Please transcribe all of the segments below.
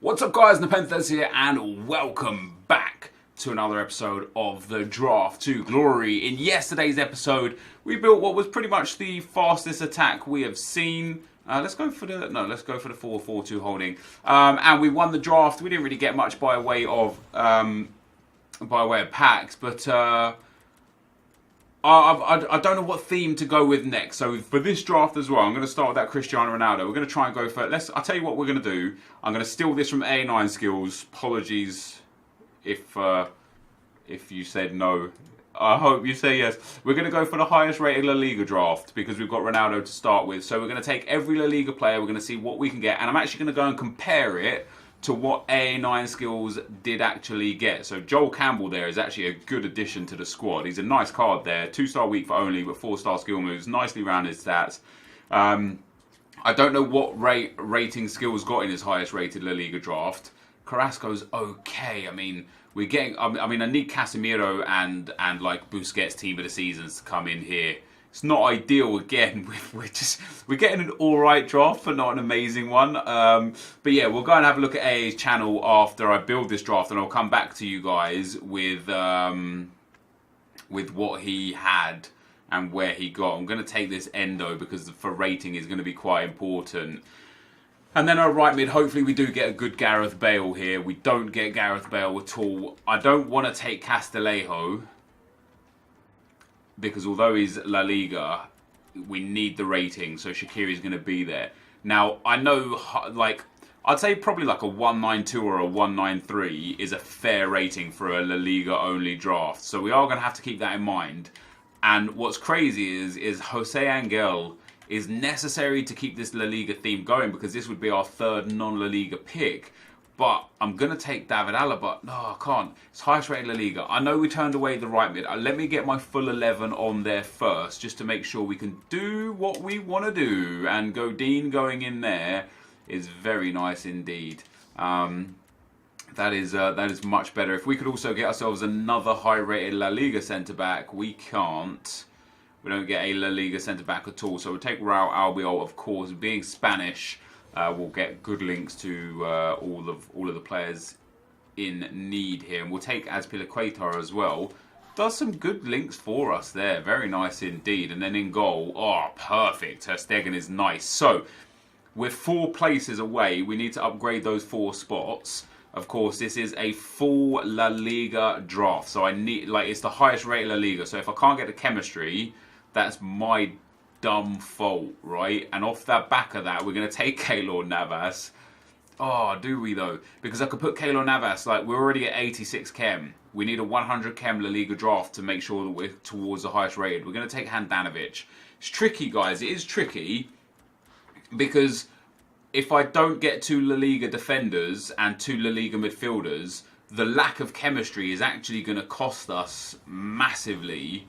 What's up guys, NepentheZ here and welcome back to another episode of the Draft to Glory. In yesterday's episode, we built what was pretty much the fastest attack we have seen. Let's go for the 4-4-2 holding. And we won the draft. We didn't really get much by way of packs, but I don't know what theme to go with next. So for this draft as well, I'm going to start with that Cristiano Ronaldo. We're going to try and go for it. I'll tell you what we're going to do. I'm going to steal this from A9 Skills. Apologies if you said no. I hope you say yes. We're going to go for the highest rated La Liga draft because we've got Ronaldo to start with. So we're going to take every La Liga player. We're going to see what we can get. And I'm actually going to go and compare it to what A9 Skills did actually get. So Joel Campbell there is actually a good addition to the squad. He's a nice card there. 2-star weak for only, but 4-star skill moves. Nicely rounded stats. I don't know what rating Skills got in his highest rated La Liga draft. Carrasco's okay. I mean, we're getting. I need Casemiro and like Busquets team of the seasons to come in here. It's not ideal again. We're getting an alright draft, but not an amazing one. But yeah, we'll go and have a look at AA's channel after I build this draft, and I'll come back to you guys with what he had and where he got. I'm going to take this Endo because for rating is going to be quite important. And then our right mid, hopefully we do get a good Gareth Bale here. We don't get Gareth Bale at all. I don't want to take Castillejo because although he's La Liga, we need the rating, so Shaqiri's going to be there. Now, I know, like, I'd say probably like a 192 or a 193 is a fair rating for a La Liga only draft. So we are going to have to keep that in mind. And what's crazy is Jose Angel is necessary to keep this La Liga theme going because this would be our third non-La Liga pick. But I'm going to take David Alaba. No, I can't. It's highest rated La Liga. I know we turned away the right mid. Let me get my full 11 on there first just to make sure we can do what we want to do. And Godin going in there is very nice indeed. That is much better. If we could also get ourselves another high-rated La Liga centre-back, we can't. We don't get a La Liga centre-back at all. So we'll take Raul Albiol, of course. Being Spanish, we'll get good links to all of the players in need here. And we'll take Azpilicueta as well. Does some good links for us there. Very nice indeed. And then in goal, oh, perfect. Ter Stegen is nice. So we're 4 places away. We need to upgrade those 4 spots. Of course, this is a full La Liga draft. So I need, like, it's the highest rated La Liga. So if I can't get the chemistry, that's my dumb fault, right? And off the back of that, we're going to take Keylor Navas. Oh, do we though? Because I could put Keylor Navas, like, we're already at 86 chem. We need a 100 chem La Liga draft to make sure that we're towards the highest rated. We're going to take Handanovic. It's tricky, guys. It is tricky because if I don't get 2 La Liga defenders and 2 La Liga midfielders, the lack of chemistry is actually going to cost us massively.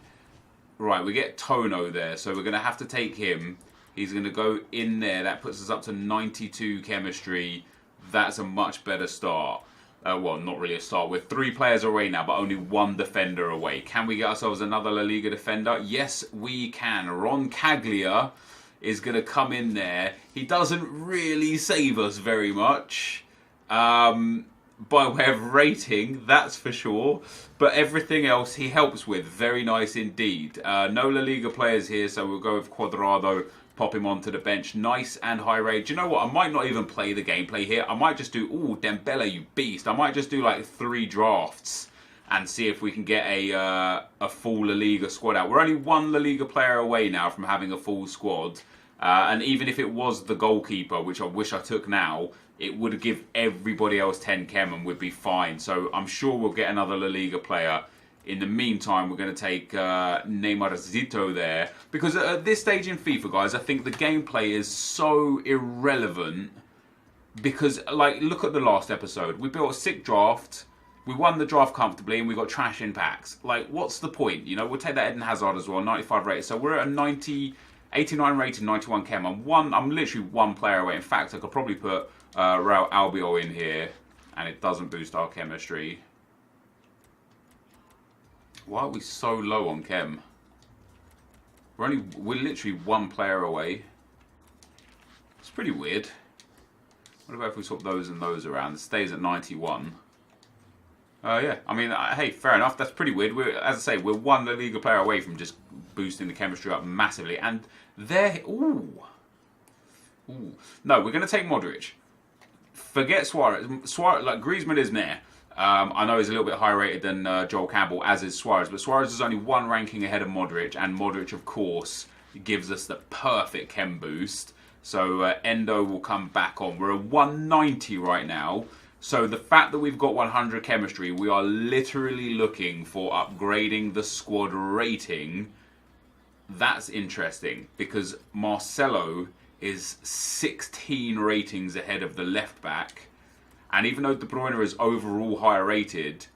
Right, we get Tono there, so we're going to have to take him. He's going to go in there. That puts us up to 92 chemistry. That's a much better start. Well, not really a start. We're 3 players away now, but only 1 defender away. Can we get ourselves another La Liga defender? Yes, we can. Ron Caglia is going to come in there. He doesn't really save us very much. By way of rating, that's for sure. But everything else he helps with. Very nice indeed. No La Liga players here, so we'll go with Cuadrado. Pop him onto the bench. Nice and high rate. Do you know what? I might not even play the gameplay here. I might just do... Ooh, Dembele, you beast. I might just do like 3 drafts and see if we can get a full La Liga squad out. We're only 1 La Liga player away now from having a full squad. And even if it was the goalkeeper, which I wish I took now, it would give everybody else 10 chem and we'd be fine. So I'm sure we'll get another La Liga player. In the meantime, we're going to take NepentheZ there. Because at this stage in FIFA, guys, I think the gameplay is so irrelevant. Because, like, look at the last episode. We built a sick draft. We won the draft comfortably and we got trash in packs. Like, what's the point? You know, we'll take that Eden Hazard as well, 95 rated. So we're at a 89 rated, 91 chem. I'm literally 1 player away. In fact, I could probably put Raul Albiol in here and it doesn't boost our chemistry. Why are we so low on chem? We're literally 1 player away. It's pretty weird. What about if we swap those and those around? It stays at 91. Yeah, I mean, hey, fair enough. That's pretty weird. As I say, we're one La Liga player away from just boosting the chemistry up massively. And there, ooh. No, we're going to take Modric. Forget Suarez. Suarez, like Griezmann is there. I know he's a little bit higher rated than Joel Campbell, as is Suarez. But Suarez is only one ranking ahead of Modric. And Modric, of course, gives us the perfect chem boost. So Endo will come back on. We're at 190 right now. So the fact that we've got 100 chemistry, we are literally looking for upgrading the squad rating. That's interesting because Marcelo is 16 ratings ahead of the left back. And even though De Bruyne is overall higher rated,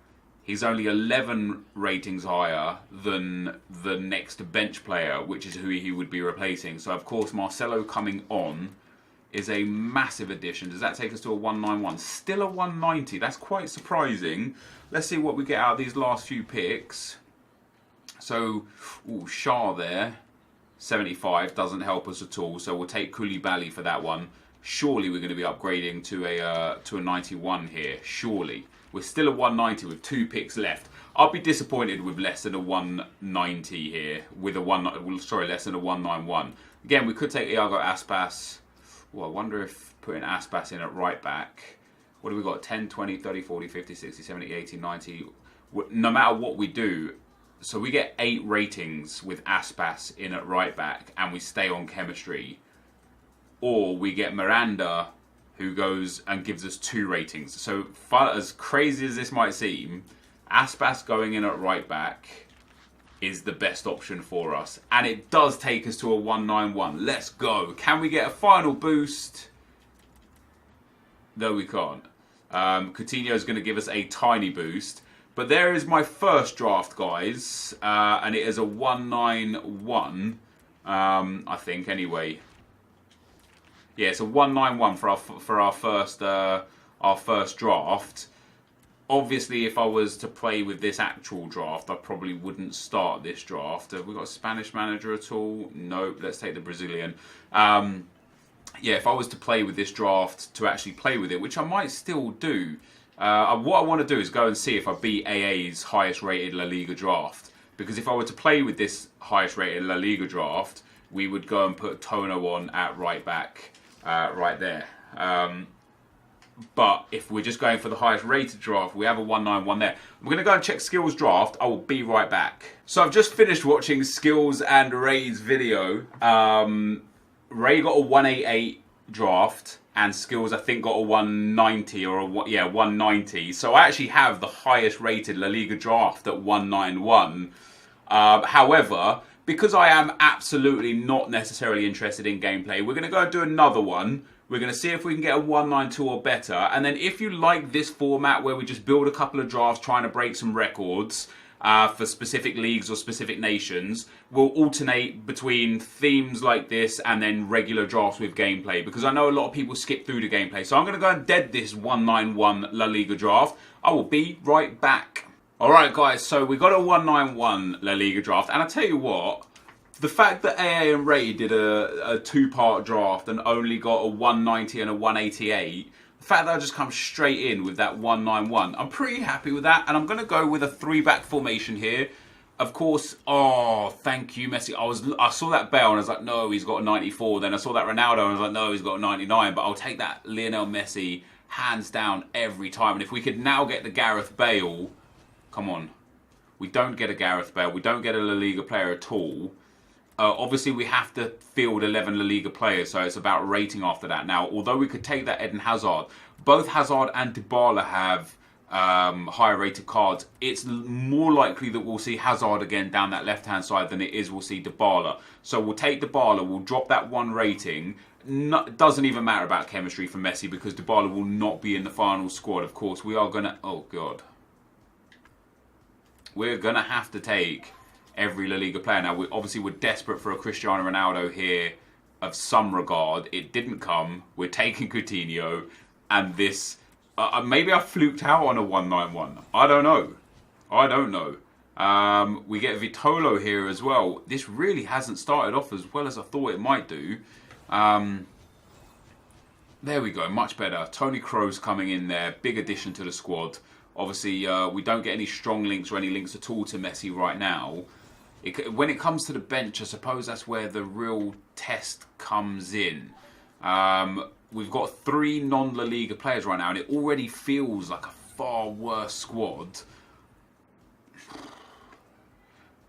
he's only 11 ratings higher than the next bench player, which is who he would be replacing. So of course Marcelo coming on is a massive addition. Does that take us to a 191? Still a 190. That's quite surprising. Let's see what we get out of these last few picks. So, Shah there, 75, doesn't help us at all. So we'll take Koulibaly for that one. Surely we're going to be upgrading to a 91 here. Surely. We're still at 190 with 2 picks left. I'll be disappointed with less than a 190 here. With a less than a 191. Again, we could take Iago Aspas. Well, I wonder if putting Aspas in at right back. What do we got? 10, 20, 30, 40, 50, 60, 70, 80, 90. No matter what we do, so we get 8 ratings with Aspas in at right back and we stay on chemistry. Or we get Miranda who goes and gives us 2 ratings. So as crazy as this might seem, Aspas going in at right back is the best option for us. And it does take us to a 191. Let's go. Can we get a final boost? No, we can't. Coutinho is going to give us a tiny boost. But there is my first draft, guys. And it is a 191. I think, anyway. Yeah, it's a 191 for our first draft. Obviously, if I was to play with this actual draft, I probably wouldn't start this draft. Have we got a Spanish manager at all? Nope. Let's take the Brazilian. Yeah, if I was to play with this draft, to actually play with it, which I might still do, what I want to do is go and see if I beat AA's highest rated La Liga draft. Because if I were to play with this highest rated La Liga draft, we would go and put Tono on at right back, right there. But if we're just going for the highest rated draft, we have a 191 there. I'm going to go and check Skills draft. I will be right back. So I've just finished watching Skills and Ray's video. Ray got a 188 draft and Skills I think got a 190 or 190. So I actually have the highest rated La Liga draft at 191. However, because I am absolutely not necessarily interested in gameplay, we're going to go and do another one. We're going to see if we can get a 192 or better. And then if you like this format where we just build a couple of drafts trying to break some records for specific leagues or specific nations, we'll alternate between themes like this and then regular drafts with gameplay. Because I know a lot of people skip through the gameplay. So I'm going to go and dead this 191 La Liga draft. I will be right back. Alright guys, so we got a 191 La Liga draft. And I tell you what, the fact that AA and Ray did a 2-part draft and only got a 190 and a 188, the fact that I just come straight in with that 191, I'm pretty happy with that. And I'm going to go with a 3-back formation here. Of course, oh, thank you, Messi. I saw that Bale and I was like, no, he's got a 94. Then I saw that Ronaldo and I was like, no, he's got a 99. But I'll take that Lionel Messi hands down every time. And if we could now get the Gareth Bale, come on. We don't get a Gareth Bale. We don't get a La Liga player at all. Obviously, we have to field 11 La Liga players, so it's about rating after that. Now, although we could take that Eden Hazard, both Hazard and Dybala have higher rated cards. It's more likely that we'll see Hazard again down that left-hand side than it is we'll see Dybala. So we'll take Dybala, we'll drop that 1 rating. It doesn't even matter about chemistry for Messi because Dybala will not be in the final squad. Of course, we are going to... Oh, God. We're going to have to take every La Liga player. Now, we're desperate for a Cristiano Ronaldo here of some regard. It didn't come. We're taking Coutinho. And this... maybe I fluked out on a 191. I don't know. We get Vitolo here as well. This really hasn't started off as well as I thought it might do. There we go, much better. Tony Kroos coming in there, big addition to the squad. Obviously, we don't get any strong links or any links at all to Messi right now. When it comes to the bench, I suppose that's where the real test comes in. We've got 3 non-La Liga players right now, and it already feels like a far worse squad.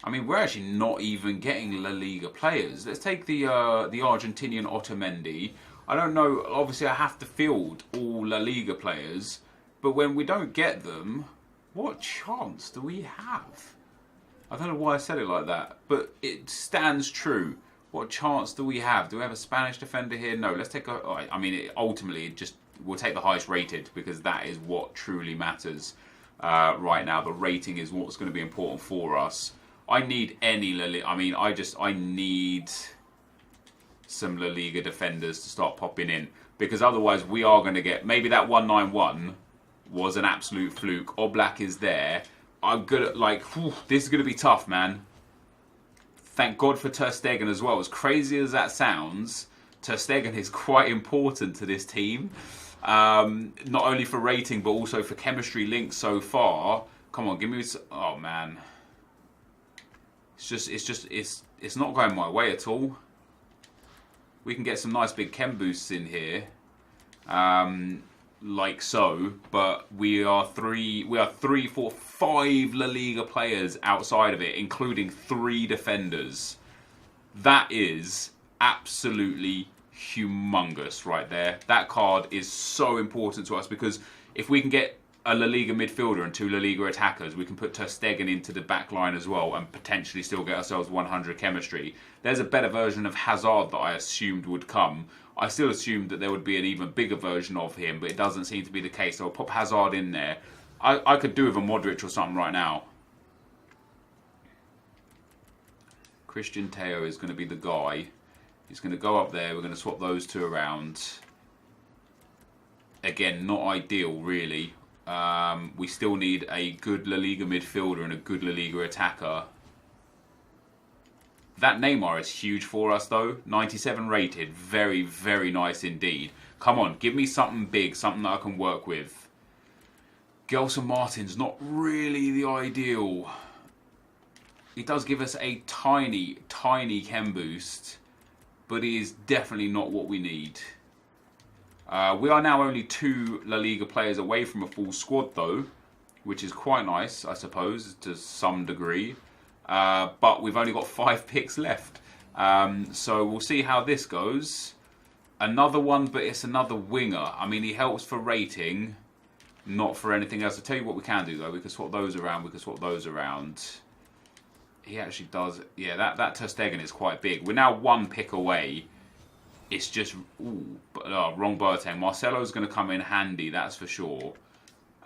I mean, we're actually not even getting La Liga players. Let's take the Argentinian Otamendi. I don't know, obviously I have to field all La Liga players, but when we don't get them, what chance do we have? I don't know why I said it like that, but it stands true. What chance do we have? Do we have a Spanish defender here? No, let's take a... I mean, ultimately, we'll take the highest rated, because that is what truly matters right now. The rating is what's going to be important for us. I need any La Liga... I mean, I need some La Liga defenders to start popping in, because otherwise we are going to get... Maybe that 191 was an absolute fluke. Oblak is there. I'm good at, like... Whew, this is going to be tough, man. Thank God for Ter Stegen as well. As crazy as that sounds, Ter Stegen is quite important to this team. Not only for rating, but also for chemistry links so far. Come on, give me... Oh, man. It's not going my way at all. We can get some nice big chem boosts in here. Like so, but we are 3, 4, 5 La Liga players outside of it, including 3 defenders. That is absolutely humongous right there. That card is so important to us, because if we can get a La Liga midfielder and 2 La Liga attackers, we can put Ter Stegen into the back line as well and potentially still get ourselves 100 chemistry. There's a better version of Hazard that I assumed would come. I still assumed that there would be an even bigger version of him, but it doesn't seem to be the case. So I'll pop Hazard in there. I could do with a Modric or something right now. Christian Teo is going to be the guy. He's going to go up there. We're going to swap those 2 around. Again, not ideal, really. We still need a good La Liga midfielder and a good La Liga attacker. That Neymar is huge for us, though. 97 rated. Very, very nice indeed. Come on, give me something big, something that I can work with. Gelson Martin's not really the ideal. He does give us a tiny, tiny chem boost, but he is definitely not what we need. We are now only 2 La Liga players away from a full squad, though, which is quite nice, I suppose, to some degree. But we've only got 5 picks left. So we'll see how this goes. Another one, but it's another winger. I mean, he helps for rating, not for anything else. I'll tell you what we can do, though. We can swap those around. We can swap those around. He actually does... Yeah, that Ter Stegen is quite big. We're now 1 pick away. It's just... Ooh, wrong Boateng. Marcelo's going to come in handy, that's for sure.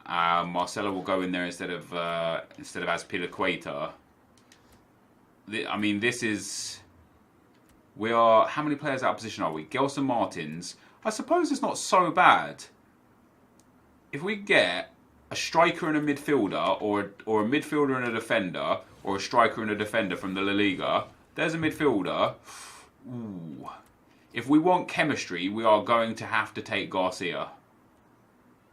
Marcelo will go in there instead of Azpilicueta. I mean, this is... We are... How many players out of position are we? Gelson Martins. I suppose it's not so bad. If we get a striker and a midfielder, or a midfielder and a defender, or a striker and a defender from the La Liga, there's a midfielder. Ooh. If we want chemistry, we are going to have to take Garcia.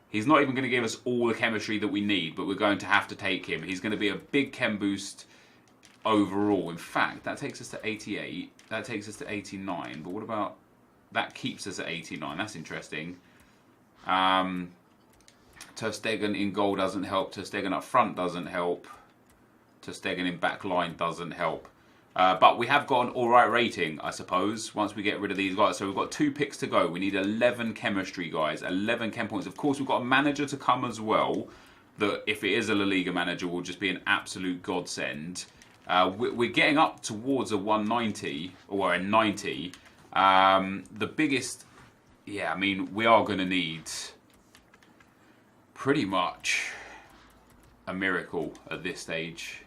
He's not even going to give us all the chemistry that we need, but we're going to have to take him. He's going to be a big chem boost overall. In fact, that takes us to 88. That takes us to 89. But what about... That keeps us at 89. That's interesting. Ter Stegen in goal doesn't help. Ter Stegen up front doesn't help. Ter Stegen in back line doesn't help. But we have got an alright rating, I suppose, once we get rid of these guys. So we've got 2 picks to go. We need 11 chemistry, guys. 11 chem points. Of course, we've got a manager to come as well, that if it is a La Liga manager, will just be an absolute godsend. We're getting up towards a 190, or a 90. The biggest... Yeah, I mean, we are going to need pretty much a miracle at this stage.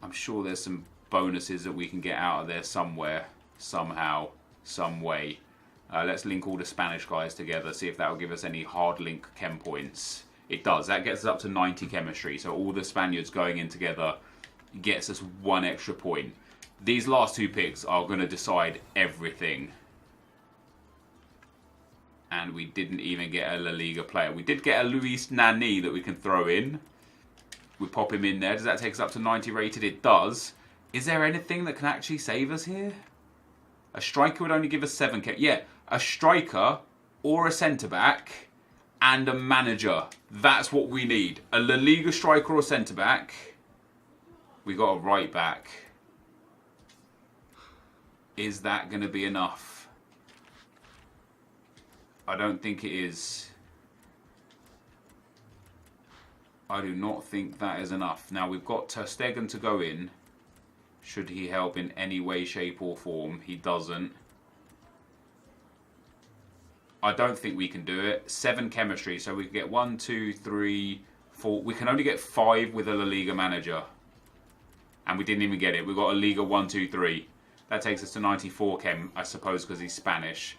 I'm sure there's some bonuses that we can get out of there somewhere, somehow, some way. Let's link all the Spanish guys together, see if that will give us any hard link chem points. It does. That gets us up to 90 chemistry. So all the Spaniards going in together gets us 1 extra point. These last 2 picks are going to decide everything. And we didn't even get a La Liga player. We did get a Luis Nani that we can throw in. We pop him in there. Does that take us up to 90 rated? It does. Is there anything that can actually save us here? A striker would only give us 7k. Yeah, a striker or a centre-back and a manager. That's what we need. A La Liga striker or centre-back. We got a right-back. Is that going to be enough? I don't think it is. I do not think that is enough. Now we've got Ter Stegen to go in. Should he help in any way, shape or form? He doesn't. I don't think we can do it. 7 chemistry, so we can get 1, 2, 3, 4. We can only get 5 with a La Liga manager. And we didn't even get it. We got a Liga 1, 2, 3. That takes us to 94 chem, I suppose, because he's Spanish.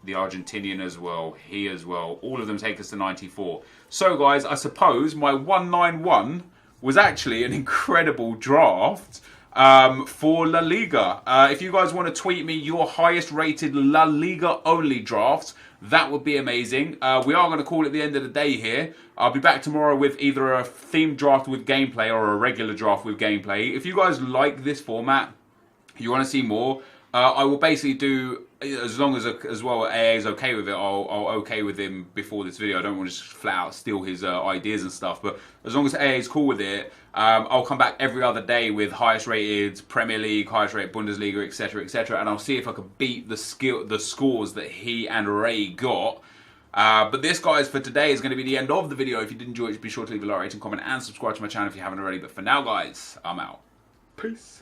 The Argentinian as well, he as well. All of them take us to 94. So, guys, I suppose my 191 was actually an incredible draft for La Liga. If you guys want to tweet me your highest rated La Liga only draft, that would be amazing. We are going to call it the end of the day here. I'll be back tomorrow with either a themed draft with gameplay or a regular draft with gameplay. If you guys like this format, you want to see more, I will basically do, as long as AA is okay with it, I'll okay with him before this video. I don't want to just flat out steal his ideas and stuff, but as long as AA is cool with it, I'll come back every other day with highest rated Premier League, highest rated Bundesliga, etc, etc, and I'll see if I can beat the scores that he and Ray got. But this, guys, for today is going to be the end of the video. If you did enjoy it, be sure to leave a like, rating, comment, and subscribe to my channel if you haven't already. But for now, guys, I'm out. Peace.